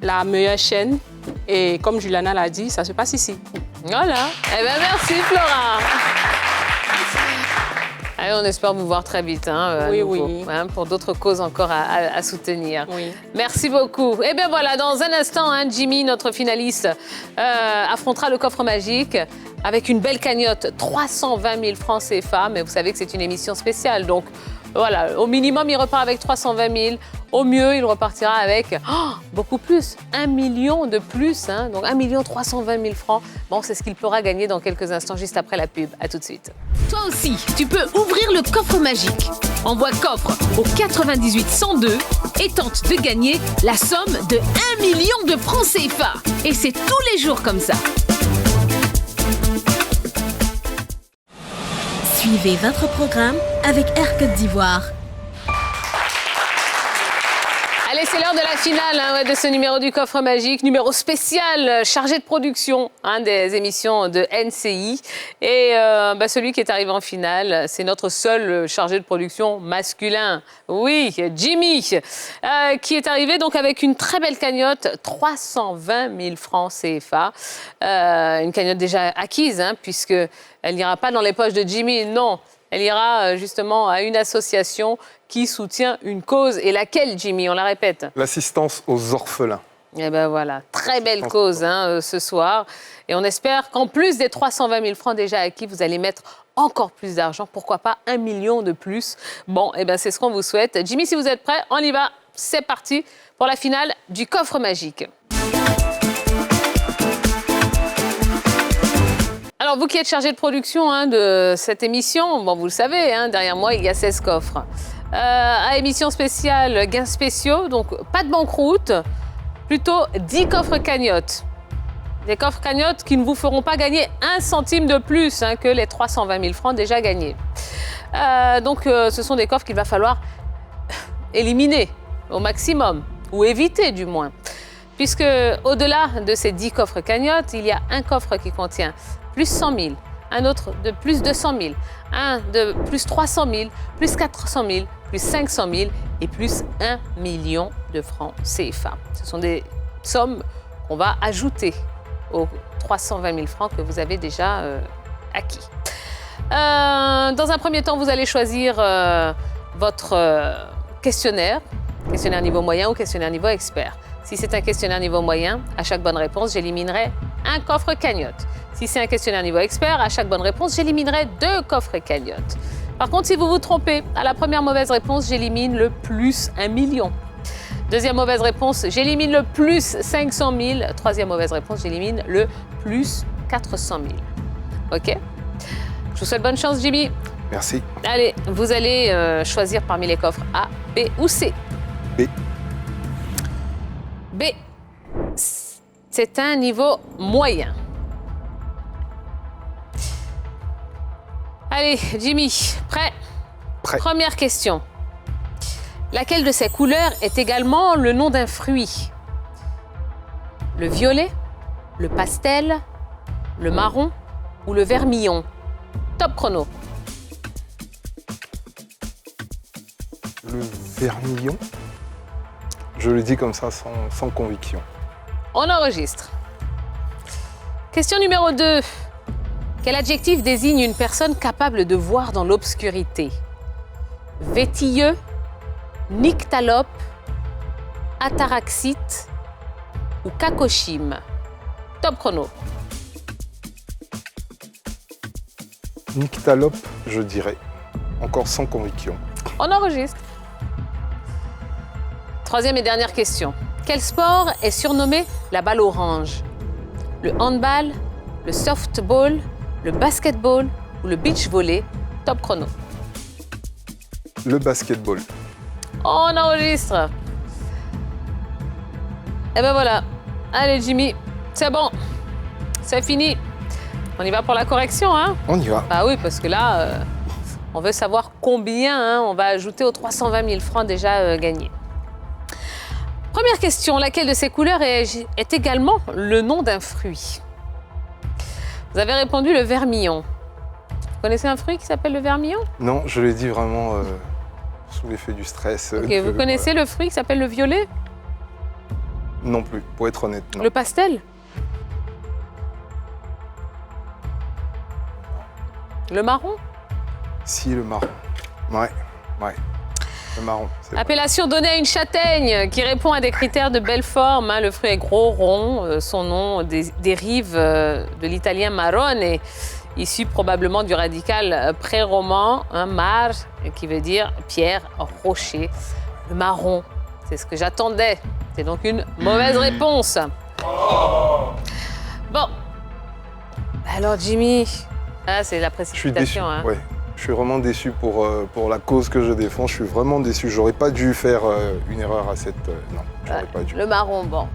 la meilleure chaîne. Et comme Juliana l'a dit, ça se passe ici. Voilà. Eh bien, merci, Flora. Allez, on espère vous voir très vite, hein, Oui, nouveau, oui. hein, pour d'autres causes encore à soutenir. Oui. Merci beaucoup. Eh bien voilà, dans un instant, hein, Jimmy, notre finaliste, affrontera le coffre magique avec une belle cagnotte, 320 000 francs CFA. Mais vous savez que c'est une émission spéciale, donc voilà, au minimum, il repart avec 320 000. Au mieux, il repartira avec beaucoup plus, 1 million de plus, hein, donc 1 320 000 francs. Bon, c'est ce qu'il pourra gagner dans quelques instants, juste après la pub. À tout de suite. Toi aussi, tu peux ouvrir le coffre magique. Envoie coffre au 98 102 et tente de gagner la somme de 1 million de francs CFA. Et c'est tous les jours comme ça. Suivez votre programme avec Air Côte d'Ivoire. Allez, c'est l'heure de la finale, hein, de ce numéro du coffre magique, numéro spécial, chargé de production, hein, des émissions de NCI. Et celui qui est arrivé en finale, c'est notre seul chargé de production masculin. Oui, Jimmy, qui est arrivé donc avec une très belle cagnotte, 320 000 francs CFA. Une cagnotte déjà acquise, hein, puisqu'elle n'ira pas dans les poches de Jimmy, non. Elle ira justement à une association qui soutient une cause. Et laquelle, Jimmy? On la répète. L'assistance aux orphelins. Eh bien voilà, très belle cause, hein, ce soir. Et on espère qu'en plus des 320 000 francs déjà acquis, vous allez mettre encore plus d'argent. Pourquoi pas 1 million de plus? Bon, eh bien c'est ce qu'on vous souhaite. Jimmy, si vous êtes prêts, on y va. C'est parti pour la finale du coffre magique. Alors, vous qui êtes chargé de production, hein, de cette émission, bon, vous le savez, hein, derrière moi, il y a 16 coffres. À émission spéciale, gains spéciaux, donc pas de banqueroute, plutôt 10 coffres cagnottes. Des coffres cagnottes qui ne vous feront pas gagner 1 centime de plus, hein, que les 320 000 francs déjà gagnés. Ce sont des coffres qu'il va falloir éliminer au maximum, ou éviter du moins. Puisque au-delà de ces 10 coffres cagnottes, il y a un coffre qui contient plus 100 000, un autre de plus 200 000, un de plus 300 000, plus 400 000, plus 500 000 et plus 1 million de francs CFA. Ce sont des sommes qu'on va ajouter aux 320 000 francs que vous avez déjà acquis. Dans un premier temps, vous allez choisir votre questionnaire niveau moyen ou questionnaire niveau expert. Si c'est un questionnaire niveau moyen, à chaque bonne réponse, j'éliminerai un coffre cagnotte. Si c'est un questionnaire niveau expert, à chaque bonne réponse, j'éliminerai 2 coffres cagnotte. Par contre, si vous vous trompez, à la première mauvaise réponse, j'élimine le plus 1 million. Deuxième mauvaise réponse, j'élimine le plus 500 000. Troisième mauvaise réponse, j'élimine le plus 400 000. OK? Je vous souhaite bonne chance, Jimmy. Merci. Allez, vous allez choisir parmi les coffres A, B ou C. B. B, c'est un niveau moyen. Allez, Jimmy, prêt? Prêt. Première question. Laquelle de ces couleurs est également le nom d'un fruit? Le violet, le pastel, le marron ou le vermillon? Top chrono. Le vermillon. Je le dis comme ça, sans conviction. On enregistre. Question numéro 2. Quel adjectif désigne une personne capable de voir dans l'obscurité? Vétilleux, nyctalope, ataraxite ou cacochime? Top chrono. Nyctalope, je dirais. Encore sans conviction. On enregistre. troisième et dernière question. Quel sport est surnommé la balle orange? Le handball, le softball, le basketball ou le beach volley? Top chrono. Le basketball. On enregistre. Et ben voilà. Allez Jimmy, c'est bon. C'est fini. On y va pour la correction, hein? On y va. Ah oui, parce que là, on veut savoir combien on va ajouter aux 320 000 francs déjà gagnés. Première question, laquelle de ces couleurs est également le nom d'un fruit? Vous avez répondu le vermillon. Vous connaissez un fruit qui s'appelle le vermillon? Non, je l'ai dit vraiment sous l'effet du stress. Ok, vous connaissez le fruit qui s'appelle le violet? Non plus, pour être honnête. Non. Le pastel? Le marron? Si, le marron. Ouais. Le marron. Appellation donnée à une châtaigne qui répond à des critères de belle forme. Hein. Le fruit est gros, rond. Son nom dérive de l'italien marrone, issu probablement du radical pré-roman, mar, qui veut dire pierre, rocher. Le marron, c'est ce que j'attendais. C'est donc une mauvaise réponse. Bon. Alors Jimmy, c'est la précipitation. Je suis déçu, Je suis vraiment déçu pour la cause que je défends. Je suis vraiment déçu. J'aurais pas dû faire une erreur à cette... non, j'aurais pas dû. Le marron, bon.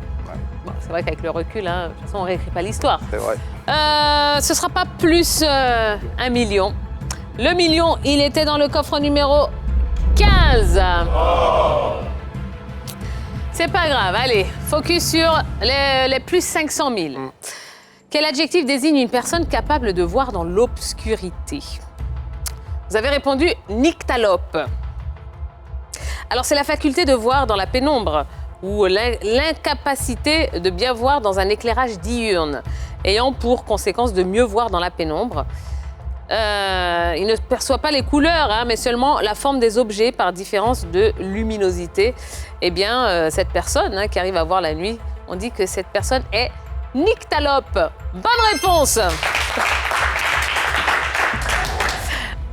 Bon, c'est vrai qu'avec le recul, de toute façon, on ne réécrit pas l'histoire. C'est vrai. Ce ne sera pas plus 1 million. Le million, il était dans le coffre numéro 15. C'est pas grave, allez, focus sur les plus 500 000. Quel adjectif désigne une personne capable de voir dans l'obscurité? Vous avez répondu nyctalope. Alors, c'est la faculté de voir dans la pénombre ou l'incapacité de bien voir dans un éclairage diurne, ayant pour conséquence de mieux voir dans la pénombre. Il ne perçoit pas les couleurs, mais seulement la forme des objets par différence de luminosité. Eh bien, cette personne qui arrive à voir la nuit, on dit que cette personne est nyctalope. Bonne réponse.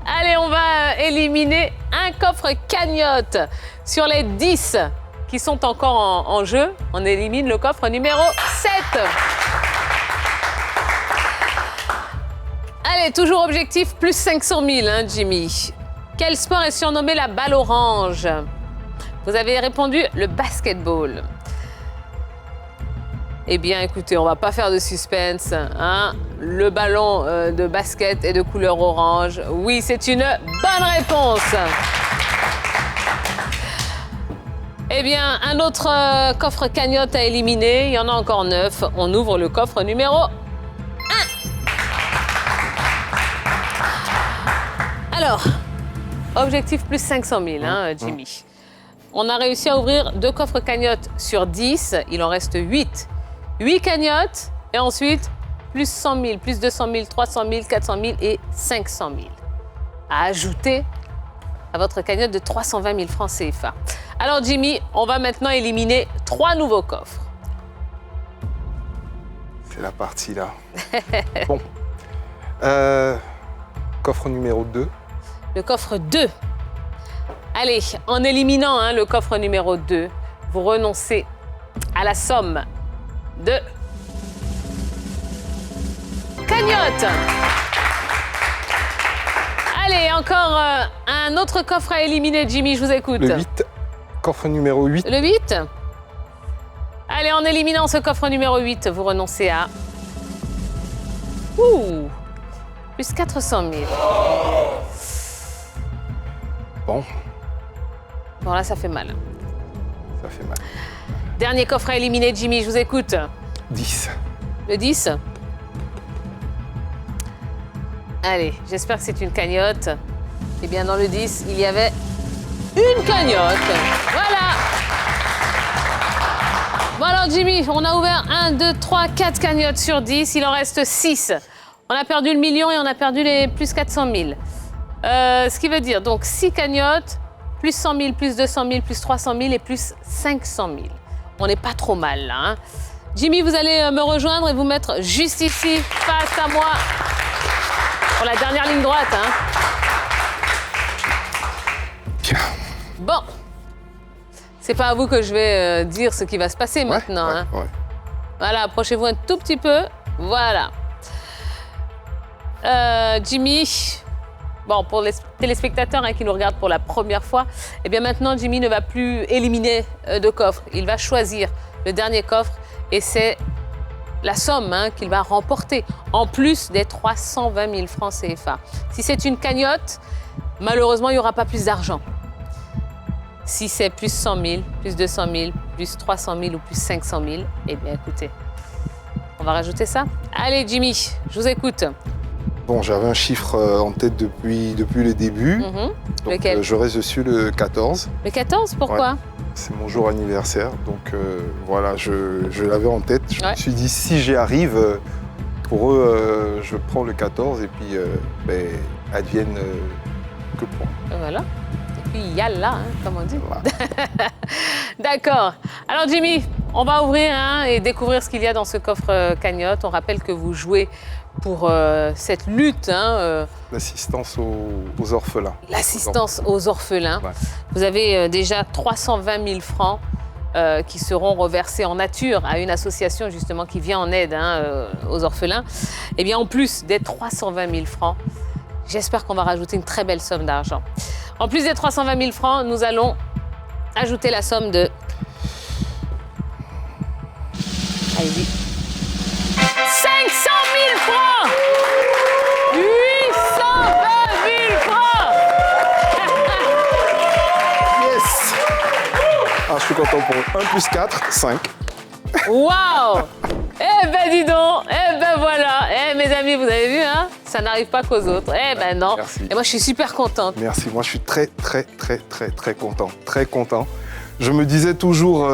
Allez, on va éliminer un coffre cagnotte. Sur les 10 qui sont encore en jeu, on élimine le coffre numéro 7. Allez, toujours objectif plus 500 000, Jimmy. Quel sport est surnommé la balle orange? Vous avez répondu le basketball. Eh bien, écoutez, on va pas faire de suspense. Le ballon de basket est de couleur orange. Oui, c'est une bonne réponse. Eh bien, un autre coffre cagnotte à éliminer. Il y en a encore 9. On ouvre le coffre numéro 1. Alors, objectif plus 500 000, Jimmy. On a réussi à ouvrir 2 coffres cagnottes sur 10. Il en reste 8. 8 cagnottes et ensuite plus 100 000, plus 200 000, 300 000, 400 000 et 500 000 à ajouter à votre cagnotte de 320 000 francs CFA. Alors Jimmy, on va maintenant éliminer 3 nouveaux coffres. C'est la partie là. Bon. Coffre numéro 2. Le coffre 2. Allez, en éliminant le coffre numéro 2, vous renoncez à la somme de cagnotte. Allez, encore un autre coffre à éliminer, Jimmy, je vous écoute. Le 8, coffre numéro 8. Le 8. Allez, en éliminant ce coffre numéro 8, vous renoncez à... plus 400 000. Bon, là, ça fait mal. Ça fait mal. Dernier coffre à éliminer, Jimmy, je vous écoute. 10. Le 10. Allez, j'espère que c'est une cagnotte. Eh bien, dans le 10, il y avait une cagnotte. Voilà. Bon alors, Jimmy, on a ouvert 1, 2, 3, 4 cagnottes sur 10. Il en reste 6. On a perdu le million et on a perdu les plus 400 000. Ce qui veut dire, donc, 6 cagnottes, plus 100 000, plus 200 000, plus 300 000 et plus 500 000. On n'est pas trop mal, là. Jimmy, vous allez me rejoindre et vous mettre juste ici, face à moi, pour la dernière ligne droite. Bon, C'est pas à vous que je vais dire ce qui va se passer maintenant. Ouais, hein. ouais. Voilà, approchez-vous un tout petit peu. Voilà. Jimmy, bon, pour les téléspectateurs qui nous regardent pour la première fois, eh bien maintenant, Jimmy ne va plus éliminer de coffre. Il va choisir le dernier coffre et c'est la somme qu'il va remporter, en plus des 320 000 francs CFA. Si c'est une cagnotte, malheureusement, il n'y aura pas plus d'argent. Si c'est plus 100 000, plus 200 000, plus 300 000 ou plus 500 000, eh bien, écoutez, on va rajouter ça. Allez, Jimmy, je vous écoute. Bon, j'avais un chiffre en tête depuis le début. Donc, lequel? je reste dessus le 14. Le 14, pourquoi? Ouais. C'est mon jour anniversaire. Donc, voilà, je l'avais en tête. Je me suis dit, si j'y arrive, pour eux, je prends le 14 et puis, advienne que pour. Voilà. Et puis, yalla, comme on dit. Voilà. D'accord. Alors, Jimmy, on va ouvrir et découvrir ce qu'il y a dans ce coffre cagnotte. On rappelle que vous jouez pour cette lutte. L'assistance aux orphelins. L'assistance aux orphelins. Ouais. Vous avez déjà 320 000 francs qui seront reversés en nature à une association justement qui vient en aide aux orphelins. Et bien en plus des 320 000 francs, j'espère qu'on va rajouter une très belle somme d'argent. En plus des 320 000 francs, nous allons ajouter la somme de... Allez-y. 500 000 francs 820 000 francs Yes! Ah, je suis content pour eux. 1 plus 4, 5. Waouh! Eh ben dis donc, eh ben voilà. Eh mes amis, vous avez vu, ça n'arrive pas qu'aux autres. Eh ben non. Merci. Et moi, je suis super contente. Merci, moi je suis très content, très content. Je me disais toujours,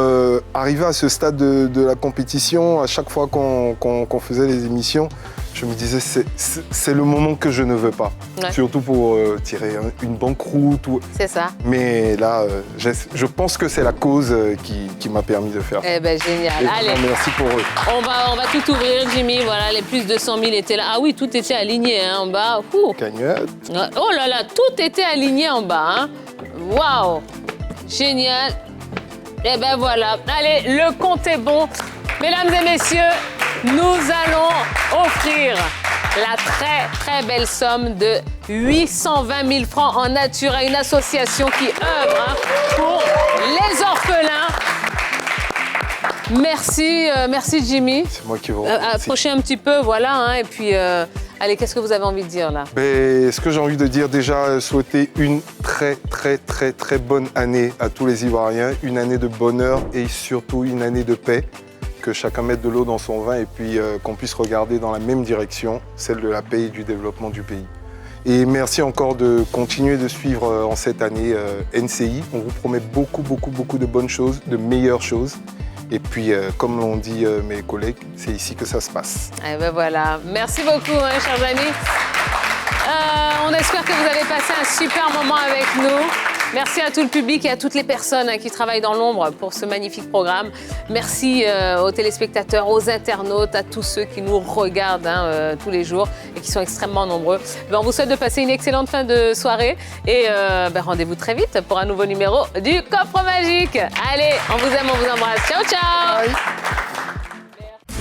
arrivé à ce stade de la compétition, à chaque fois qu'on faisait les émissions, je me disais, c'est le moment que je ne veux pas. Ouais. Surtout pour tirer une banqueroute. C'est ça. Mais là, je pense que c'est la cause qui m'a permis de faire ça. Eh ben génial. Allez. Merci pour eux. On va tout ouvrir, Jimmy. Voilà, les plus de 100 000 étaient là. Ah oui, tout était aligné en bas. Cagnotte. Oh là là, tout était aligné en bas. Waouh! Génial. Et ben voilà. Allez, le compte est bon. Mesdames et messieurs, nous allons offrir la très belle somme de 820 000 francs en nature à une association qui œuvre pour les orphelins. Merci Jimmy. C'est moi qui vous remercie. Approchez un petit peu, voilà, et puis allez, qu'est-ce que vous avez envie de dire là? Ce que j'ai envie de dire, déjà, souhaiter une très bonne année à tous les Ivoiriens, une année de bonheur et surtout une année de paix, que chacun mette de l'eau dans son vin et puis qu'on puisse regarder dans la même direction, celle de la paix et du développement du pays. Et merci encore de continuer de suivre en cette année NCI. On vous promet beaucoup de bonnes choses, de meilleures choses. Et puis, comme l'ont dit mes collègues, c'est ici que ça se passe. Et ben voilà. Merci beaucoup, chers amis. On espère que vous avez passé un super moment avec nous. Merci à tout le public et à toutes les personnes qui travaillent dans l'ombre pour ce magnifique programme. Merci aux téléspectateurs, aux internautes, à tous ceux qui nous regardent tous les jours et qui sont extrêmement nombreux. On vous souhaite de passer une excellente fin de soirée et rendez-vous très vite pour un nouveau numéro du Coffre Magique. Allez, on vous aime, on vous embrasse. Ciao, ciao! Bye.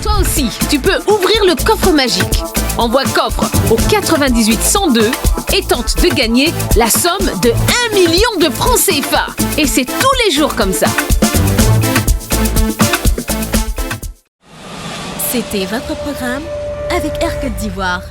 Toi aussi, tu peux ouvrir le coffre magique. Envoie coffre au 98 102 et tente de gagner la somme de 1 million de francs CFA. Et c'est tous les jours comme ça. C'était votre programme avec Air Côte d'Ivoire.